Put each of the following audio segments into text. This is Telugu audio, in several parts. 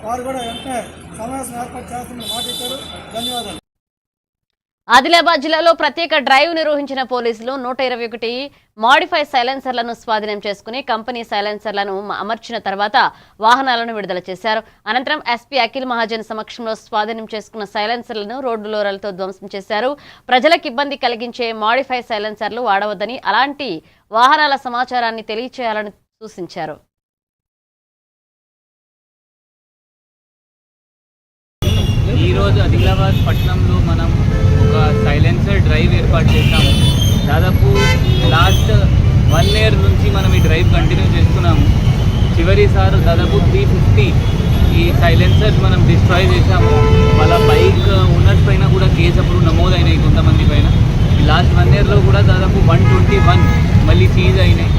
వారు కూడా వెంటనే సమావేశం ఏర్పాటు చేస్తున్న మాట ఇచ్చారు. ధన్యవాదాలు. ఆదిలాబాద్ జిల్లాలో ప్రత్యేక డ్రైవ్ నిర్వహించిన పోలీసులు 121 మాడిఫై సైలెన్సర్లను స్వాధీనం చేసుకుని కంపెనీ సైలెన్సర్లను అమర్చిన తర్వాత వాహనాలను విడుదల చేశారు. అనంతరం ఎస్పీ అఖిల్ మహాజన్ సమక్షంలో స్వాధీనం చేసుకున్న సైలెన్సర్లను రోడ్డు లోరలతో ధ్వంసం చేశారు. ప్రజలకు ఇబ్బంది కలిగించే మాడిఫై సైలెన్సర్లు వాడవద్దని, అలాంటి వాహనాల సమాచారాన్ని తెలియచేయాలని సూచించారు. ఈరోజు ఆదిలాబాద్ పట్టణంలో మనం ఒక సైలెన్సర్ డ్రైవ్ ఏర్పాటు చేశాము. దాదాపు లాస్ట్ 1 year నుంచి మనం ఈ డ్రైవ్ కంటిన్యూ చేస్తున్నాము. చివరిసారి దాదాపు 350 ఈ సైలెన్సర్స్ మనం డిస్ట్రాయ్ చేశాము. వాళ్ళ బైక్ ఓనర్స్ పైన కూడా కేసు అప్పుడు నమోదైనాయి కొంతమంది పైన. ఈ లాస్ట్ 1 yearలో కూడా దాదాపు 121 మళ్ళీ సీజ్ అయినాయి.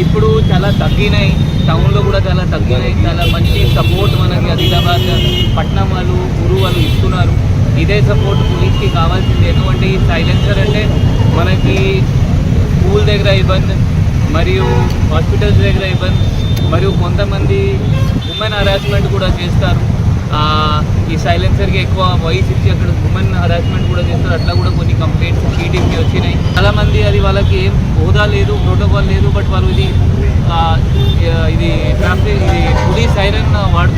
ఇప్పుడు చాలా తగ్గినాయి, టౌన్లో కూడా చాలా తగ్గినాయి. చాలా మంచి సపోర్ట్ మనకి ఆదిలాబాద్ పట్నం వాళ్ళు, ఊరు వాళ్ళు ఇస్తున్నారు. ఇదే సపోర్ట్ పోలీస్కి కావాల్సింది. ఎందుకంటే ఈ సైలెన్సర్ అంటే మనకి స్కూల్ దగ్గర ఇబ్బంది, మరియు హాస్పిటల్స్ దగ్గర ఇబ్బంది, మరియు కొంతమంది ఉమెన్ హరాస్మెంట్ కూడా చేస్తారు. ఈ సైలెన్సర్కి ఎక్కువ వాయిస్ ఇచ్చి అక్కడ ఉమెన్ హరాస్మెంట్ కూడా చేస్తారు. అట్లా కూడా కొన్ని కంప్లైంట్స్ టీడీపీ వచ్చినాయి. చాలామంది అది వాళ్ళకి ఏం హోదా లేదు, ప్రోటోకాల్ లేదు, బట్ వాళ్ళు ఇది ట్రాఫిక్, ఇది పోలీస్ సైరన్ వాడుతూ